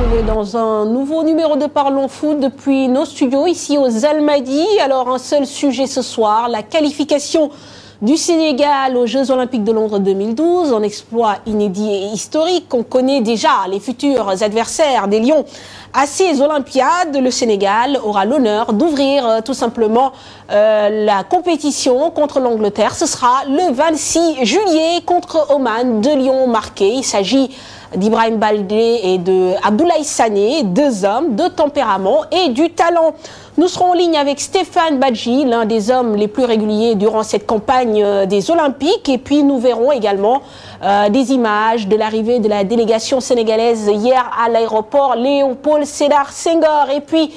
retrouver dans un nouveau numéro de Parlons Foot depuis nos studios ici aux Almadies. Alors un seul sujet ce soir, la qualification du Sénégal aux Jeux Olympiques de Londres 2012, un exploit inédit et historique. On connaît déjà les futurs adversaires des Lions à ces Olympiades. Le Sénégal aura l'honneur d'ouvrir tout simplement la compétition contre l'Angleterre. Ce sera le 26 juillet contre Oman, 2 lions marqués. Il s'agit d'Ibrahim Baldé et de Abdoulaye Sané, 2 hommes de tempérament et du talent. Nous serons en ligne avec Stéphane Badji, l'un des hommes les plus réguliers durant cette campagne des Olympiques. Et puis nous verrons également des images de l'arrivée de la délégation sénégalaise hier à l'aéroport Léopold Sédar Senghor. Et puis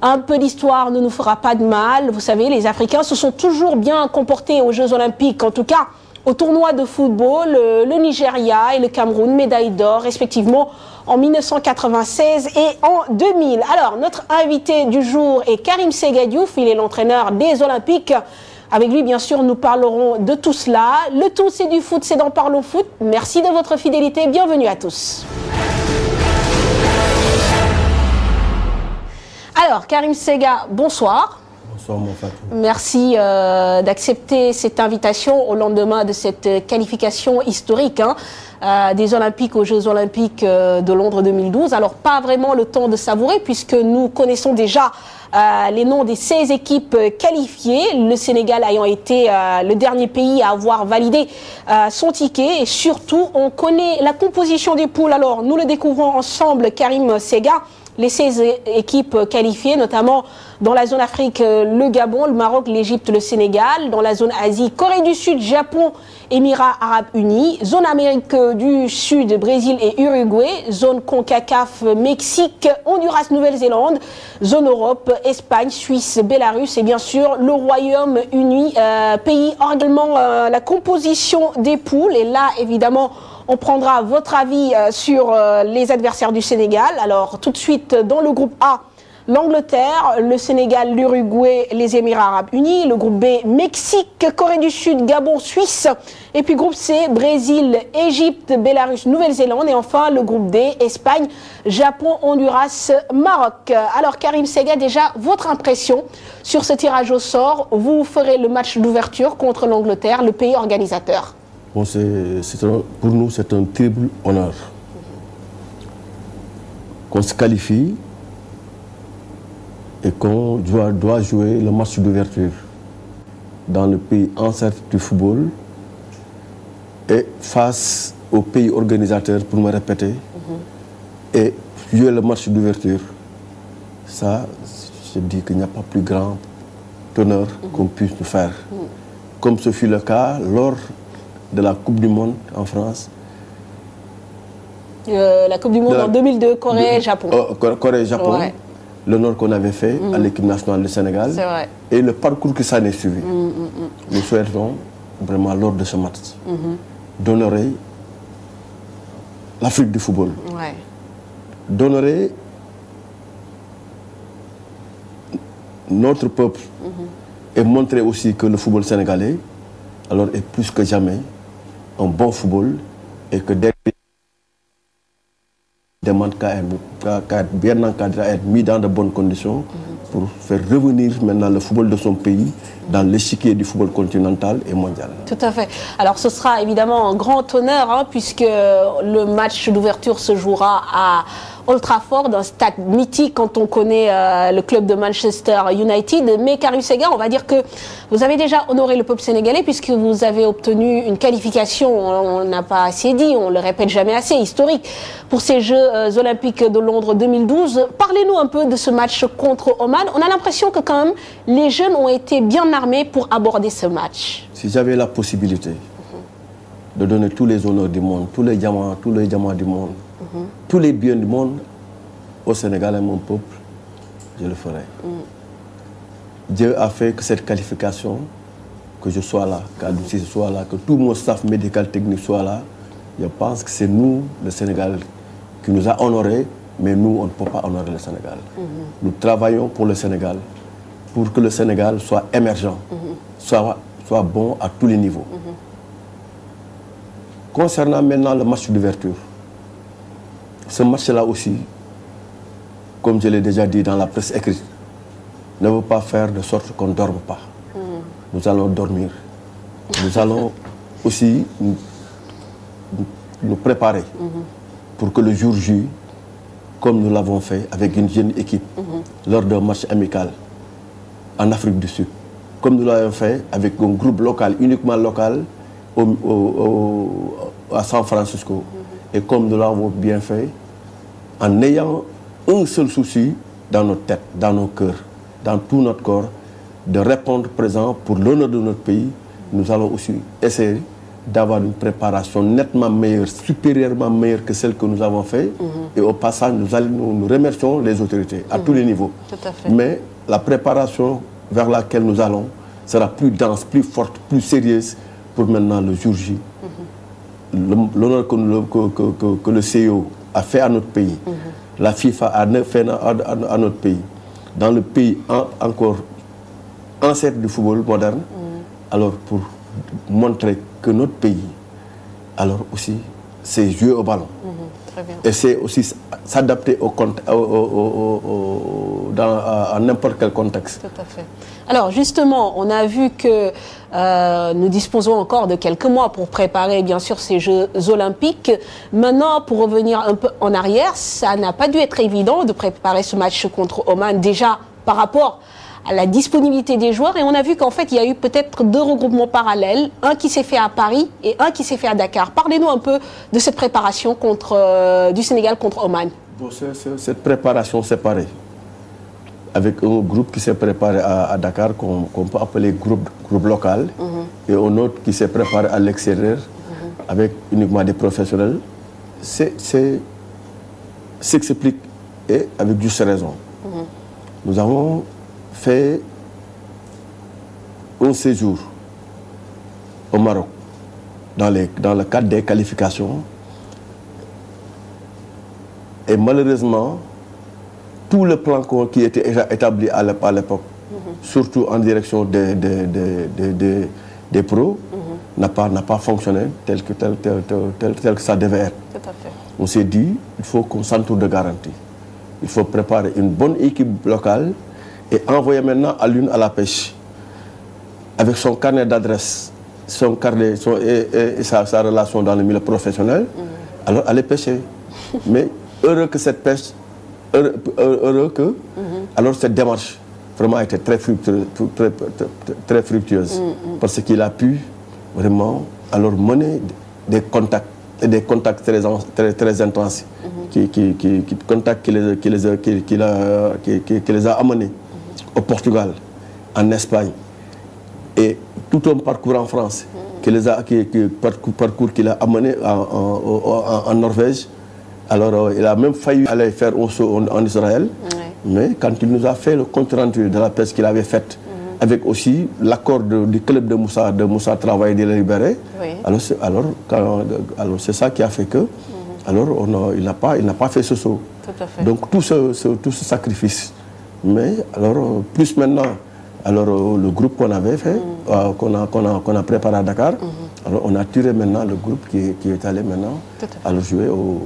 un peu d'histoire ne nous fera pas de mal. Vous savez, les Africains se sont toujours bien comportés aux Jeux Olympiques, en tout cas au tournoi de football. Le Nigeria et le Cameroun, médaille d'or respectivement en 1996 et en 2000. Alors, notre invité du jour est Karim Séga Diouf, il est l'entraîneur des Olympiques. Avec lui, bien sûr, nous parlerons de tout cela. Le tout, c'est du foot, c'est dans Parlons Foot. Merci de votre fidélité, bienvenue à tous. Alors, Karim Séga, bonsoir. Bonsoir, mon Fatou. Merci d'accepter cette invitation au lendemain de cette qualification historique des Olympiques aux Jeux Olympiques de Londres 2012. Alors, pas vraiment le temps de savourer puisque nous connaissons déjà les noms des 16 équipes qualifiées, le Sénégal ayant été le dernier pays à avoir validé son ticket. Et surtout, on connaît la composition des poules. Alors, nous le découvrons ensemble, Karim Séga. Les 16 équipes qualifiées, notamment dans la zone Afrique, le Gabon, le Maroc, l'Égypte, le Sénégal. Dans la zone Asie, Corée du Sud, Japon, Émirats Arabes Unis. Zone Amérique du Sud, Brésil et Uruguay. Zone CONCACAF, Mexique, Honduras, Nouvelle-Zélande. Zone Europe, Espagne, Suisse, Bélarus et bien sûr le Royaume-Uni, pays également la composition des poules. Et là, évidemment, on prendra votre avis sur les adversaires du Sénégal. Alors, tout de suite, dans le groupe A, l'Angleterre, le Sénégal, l'Uruguay, les Émirats Arabes Unis. Le groupe B, Mexique, Corée du Sud, Gabon, Suisse. Et puis groupe C, Brésil, Égypte, Bélarus, Nouvelle-Zélande. Et enfin, le groupe D, Espagne, Japon, Honduras, Maroc. Alors, Karim Séga, déjà, votre impression sur ce tirage au sort. Vous ferez le match d'ouverture contre l'Angleterre, le pays organisateur. Bon, pour nous, c'est un terrible honneur qu'on se qualifie et qu'on doit jouer le match d'ouverture dans le pays ancêtre du football et face au pays organisateur, pour me répéter, et jouer le match d'ouverture. Ça, je dis qu'il n'y a pas plus grand honneur qu'on puisse nous faire. Comme ce fut le cas lors de la Coupe du Monde en France. La Coupe du Monde en 2002, Corée-Japon. Corée-Japon, ouais. L'honneur qu'on avait fait à l'équipe nationale du Sénégal et le parcours que ça a suivi. Nous souhaitons vraiment lors de ce match d'honorer l'Afrique du football, d'honorer notre peuple et montrer aussi que le football sénégalais alors est plus que jamais un bon football et que dès demande qu'à être bien encadré, à être mis dans de bonnes conditions pour faire revenir maintenant le football de son pays dans l'échiquier du football continental et mondial. Tout à fait. Alors ce sera évidemment un grand honneur puisque le match d'ouverture se jouera à Old Trafford, un stade mythique quand on connaît le club de Manchester United. Mais Karim Séga, on va dire que vous avez déjà honoré le peuple sénégalais puisque vous avez obtenu une qualification, on n'a pas assez dit, on le répète jamais assez, historique pour ces Jeux Olympiques de Londres 2012. Parlez-nous un peu de ce match contre Oman. On a l'impression que quand même les jeunes ont été bien armés pour aborder ce match. Si j'avais la possibilité de donner tous les honneurs du monde, tous les diamants du monde, tous les biens du monde au Sénégal et mon peuple, je le ferai. Dieu a fait que cette qualification, que je sois là, qu'Adouci soit là, que tout mon staff médical technique soit là. Je pense que c'est nous, le Sénégal, qui nous a honorés, mais nous, on ne peut pas honorer le Sénégal. Nous travaillons pour le Sénégal, pour que le Sénégal soit émergent, soit bon à tous les niveaux. Concernant maintenant le match d'ouverture, ce match-là aussi, comme je l'ai déjà dit dans la presse écrite, ne veut pas faire de sorte qu'on ne dorme pas. Nous allons dormir. Nous allons aussi nous préparer pour que le jour J, comme nous l'avons fait avec une jeune équipe lors d'un match amical en Afrique du Sud, comme nous l'avons fait avec un groupe local, uniquement local, à San Francisco, et comme nous l'avons bien fait en ayant un seul souci dans notre tête, dans nos cœurs, dans tout notre corps, de répondre présent pour l'honneur de notre pays. Nous allons aussi essayer d'avoir une préparation nettement meilleure, supérieurement meilleure que celle que nous avons faite. Et au passage, nous remercions les autorités à tous les niveaux. Tout à fait. Mais la préparation vers laquelle nous allons sera plus dense, plus forte, plus sérieuse pour maintenant le jour J. L'honneur que le CIO a fait à notre pays, la FIFA a fait à notre pays, dans le pays encore ancêtre du football moderne, alors pour montrer que notre pays, alors aussi, c'est jouer au ballon. Très bien. Et c'est aussi s'adapter à n'importe quel contexte. Tout à fait. Alors justement, on a vu que nous disposons encore de quelques mois pour préparer bien sûr ces Jeux Olympiques. Maintenant, pour revenir un peu en arrière, ça n'a pas dû être évident de préparer ce match contre Oman, déjà par rapport à la disponibilité des joueurs, et on a vu qu'en fait il y a eu peut-être deux regroupements parallèles, un qui s'est fait à Paris et un qui s'est fait à Dakar. Parlez-nous un peu de cette préparation du Sénégal contre Oman. Bon, cette préparation séparée, avec un groupe qui s'est préparé à Dakar, qu'on peut appeler groupe local, et un autre qui s'est préparé à l'extérieur, avec uniquement des professionnels, s'explique, et avec juste raison. Nous avons fait un séjour au Maroc dans le cadre des qualifications, et malheureusement tout le plan qui était établi à l'époque, surtout en direction des pros, n'a pas fonctionné tel que ça devait être. Tout à fait. On s'est dit, il faut qu'on s'entoure de garanties. Il faut préparer une bonne équipe locale et envoyer maintenant à la pêche, avec son carnet d'adresse, son carnet et sa relation dans le milieu professionnel, alors aller pêcher. Mais heureux que cette pêche, alors cette démarche vraiment a été très fructueuse, parce qu'il a pu vraiment alors mener des contacts, et des contacts très intenses, contacts qui les a amenés au Portugal, en Espagne, et tout un parcours en France, parcours qu'il a amené en Norvège. Alors il a même failli aller faire un saut en Israël, mais quand il nous a fait le compte rendu de la pêche qu'il avait faite, avec aussi l'accord du club de Moussa Travail de Libéré, alors c'est ça qui a fait que, alors il n'a pas fait ce saut. Tout à fait. Donc tout ce sacrifice. Mais alors, plus maintenant, alors le groupe qu'on avait fait, qu'on a préparé à Dakar, alors on a tiré maintenant le groupe qui est allé maintenant jouer au...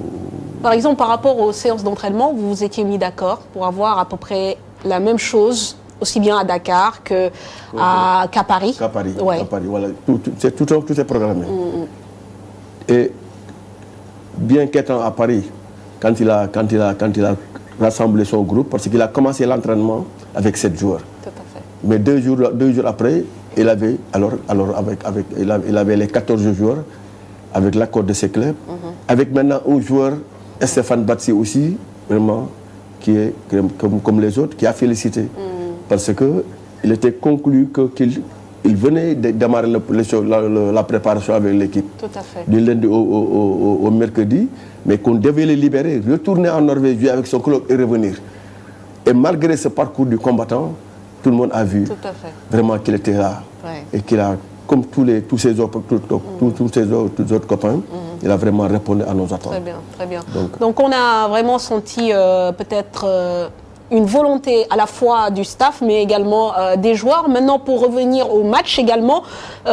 Par exemple, par rapport aux séances d'entraînement, vous vous étiez mis d'accord pour avoir à peu près la même chose, aussi bien à Dakar qu'à Paris. Qu'à Paris, Ouais. à Paris, voilà. Tout est programmé. Et bien qu'étant à Paris, quand il a rassemblé son groupe, parce qu'il a commencé l'entraînement avec 7 joueurs. Tout à fait. Mais deux jours après, il avait les 14 joueurs avec l'accord de ses clubs, avec maintenant un joueur, Stéphane Batsi aussi, vraiment, qui est comme les autres, qui a félicité. Parce qu'il était conclu qu'il venait de démarrer la préparation avec l'équipe. Tout à fait. Du lundi au mercredi, mais qu'on devait les libérer, retourner en Norvège, jouer avec son club et revenir. Et malgré ce parcours du combattant, tout le monde a vu vraiment qu'il était là. Et qu'il a, comme tous ses autres copains, il a vraiment répondu à nos attentes. Très bien, très bien. Donc on a vraiment senti peut-être une volonté à la fois du staff, mais également des joueurs. Maintenant, pour revenir au match également,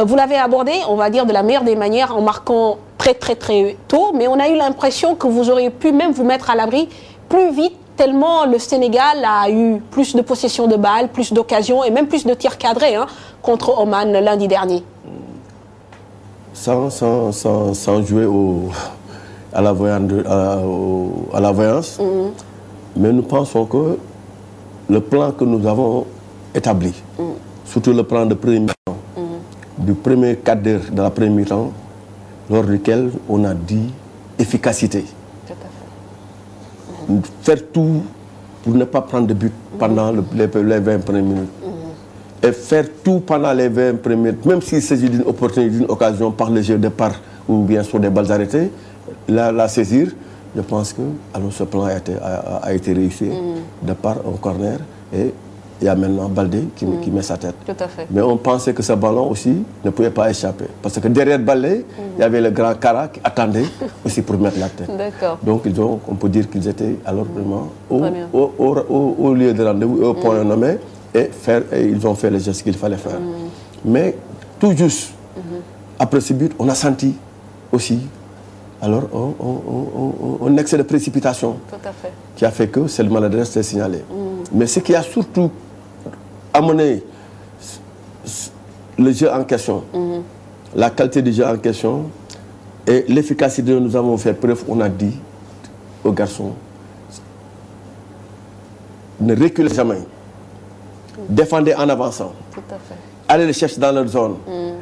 vous l'avez abordé, on va dire, de la meilleure des manières en marquant très tôt, mais on a eu l'impression que vous auriez pu même vous mettre à l'abri plus vite tellement le Sénégal a eu plus de possession de balles, plus d'occasions et même plus de tirs cadrés contre Oman lundi dernier. Sans jouer à la voyance, mais nous pensons que le plan que nous avons établi, surtout le plan de premier mi-temps, du premier quart d'heure de la première mi-temps, lors duquel on a dit efficacité. Tout à fait. Faire tout pour ne pas prendre de but pendant les 20 premières minutes. Et faire tout pendant les 20 premières minutes, même s'il s'agit d'une opportunité, d'une occasion par le jeu de part ou bien sur des balles arrêtées, la saisir, je pense que alors, ce plan a été réussi de part au corner et il y a maintenant Baldé qui met sa tête. Tout à fait. Mais on pensait que ce ballon aussi ne pouvait pas échapper. Parce que derrière Baldé, il y avait le grand Kara qui attendait aussi pour mettre la tête. Donc on peut dire qu'ils étaient alors vraiment au lieu de rendez-vous, au point nommé, et ils ont fait les gestes qu'il fallait faire. Mais tout juste, après ce but, on a senti aussi alors un excès de précipitation qui a fait que c'est le maladresse s'est signalé. Mais ce qui a surtout amené le jeu en question, la qualité du jeu en question et l'efficacité dont nous avons fait preuve, on a dit aux garçons, ne reculez jamais, défendez en avançant, allez les chercher dans leur zone,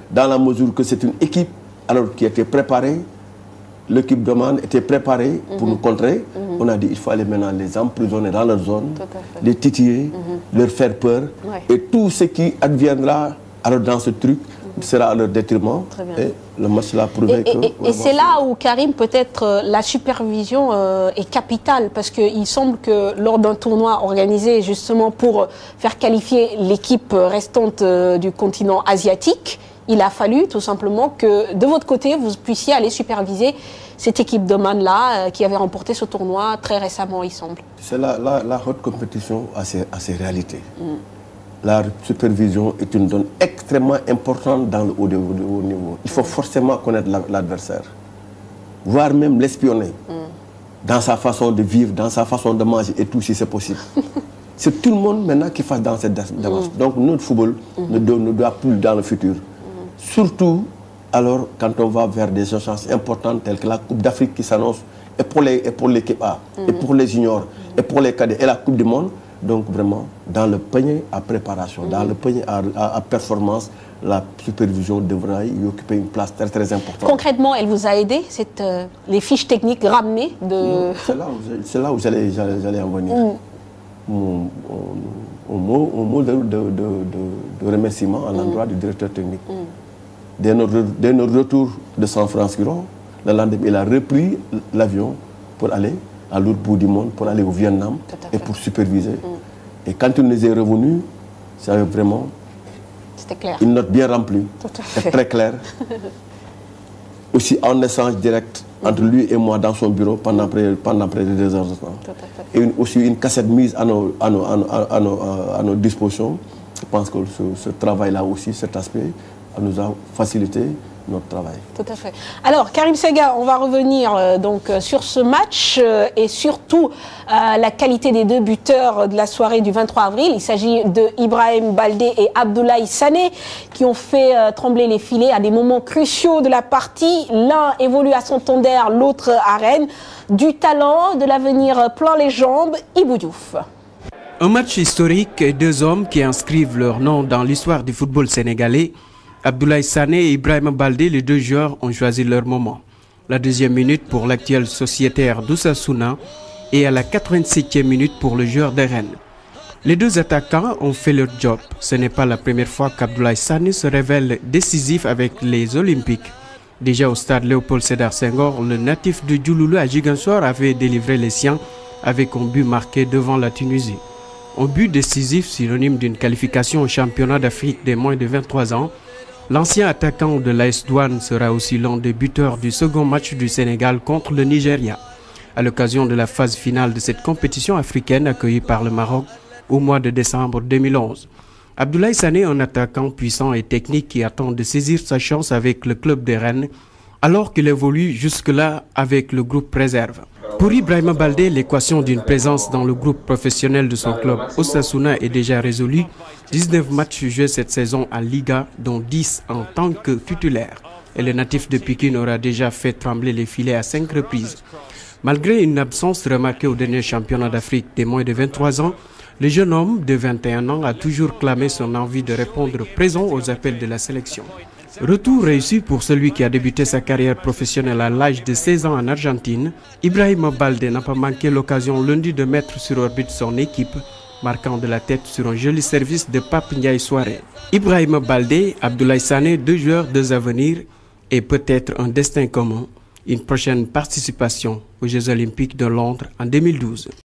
dans la mesure que c'est une équipe alors, qui était préparée. L'équipe d'Oman était préparée pour nous contrer. On a dit qu'il faut aller maintenant les emprisonner dans leur zone, les titiller, leur faire peur. Et tout ce qui adviendra alors, dans ce truc sera à leur détriment. Et le match l'a prouvé que... Et c'est là où, Karim, peut-être la supervision est capitale. Parce qu'il semble que lors d'un tournoi organisé justement pour faire qualifier l'équipe restante du continent asiatique, il a fallu tout simplement que de votre côté, vous puissiez aller superviser cette équipe d'Oman-là qui avait remporté ce tournoi très récemment, il semble. C'est la haute compétition à ses réalités. La supervision est une donne extrêmement importante dans le haut niveau. Il faut forcément connaître l'adversaire, voire même l'espionner dans sa façon de vivre, dans sa façon de manger et tout si c'est possible. C'est tout le monde maintenant qui fasse dans cette démarche. Donc notre football ne doit plus dans le futur. Surtout alors quand on va vers des échéances importantes telles que la Coupe d'Afrique qui s'annonce et pour l'équipe A, et pour les juniors, et pour les cadets, et la Coupe du Monde. Donc vraiment, dans le panier à préparation, dans le panier à performance, la supervision devra y occuper une place très très importante. Concrètement, elle vous a aidé, les fiches techniques ramenées de... C'est là où j'allais en venir. Un mot de remerciement à l'endroit du directeur technique. Dès notre retour de San Francisco, le lendemain, il a repris l'avion pour aller à l'autre bout du monde, pour aller au Vietnam et pour superviser. Et quand il nous est revenu, c'était vraiment une note bien remplie, et très claire. Aussi en échange direct entre lui et moi dans son bureau pendant près de 2 heures de temps. Et aussi une cassette mise à nos dispositions. Je pense que ce travail-là aussi, cet aspect, nous a facilité notre travail. Tout à fait. Alors, Karim Sega, on va revenir donc sur ce match et surtout la qualité des 2 buteurs de la soirée du 23 avril. Il s'agit de Ibrahim Baldé et Abdoulaye Sané qui ont fait trembler les filets à des moments cruciaux de la partie. L'un évolue à son ton d'air, l'autre à Rennes. Du talent, de l'avenir plein les jambes, Ibou Diouf. Un match historique et 2 hommes qui inscrivent leur nom dans l'histoire du football sénégalais. Abdoulaye Sané et Ibrahim Baldé, les 2 joueurs, ont choisi leur moment. La 2e minute pour l'actuel sociétaire d'Osasuna et à la 87e minute pour le joueur de Rennes. Les 2 attaquants ont fait leur job. Ce n'est pas la première fois qu'Abdoulaye Sané se révèle décisif avec les Olympiques. Déjà au stade Léopold Sédar Senghor, le natif de Diouloulou à Ziguinchor avait délivré les siens avec un but marqué devant la Tunisie. Un but décisif synonyme d'une qualification au championnat d'Afrique des moins de 23 ans. L'ancien attaquant de l'AS Douanes sera aussi l'un des buteurs du second match du Sénégal contre le Nigeria, à l'occasion de la phase finale de cette compétition africaine accueillie par le Maroc au mois de décembre 2011. Abdoulaye Sané, un attaquant puissant et technique qui attend de saisir sa chance avec le club de Rennes, alors qu'il évolue jusque-là avec le groupe réserve. Pour Ibrahima Baldé, l'équation d'une présence dans le groupe professionnel de son club Osasuna est déjà résolue. 19 matchs joués cette saison en Liga, dont 10 en tant que titulaire. Et le natif de Pikine aura déjà fait trembler les filets à 5 reprises. Malgré une absence remarquée au dernier championnat d'Afrique des moins de 23 ans, le jeune homme de 21 ans a toujours clamé son envie de répondre présent aux appels de la sélection. Retour réussi pour celui qui a débuté sa carrière professionnelle à l'âge de 16 ans en Argentine. Ibrahima Baldé n'a pas manqué l'occasion lundi de mettre sur orbite son équipe, marquant de la tête sur un joli service de Pape Ndiaye Souaré. Ibrahima Baldé, Abdoulaye Sané, 2 joueurs, 2 avenirs et peut-être un destin commun, une prochaine participation aux Jeux Olympiques de Londres en 2012.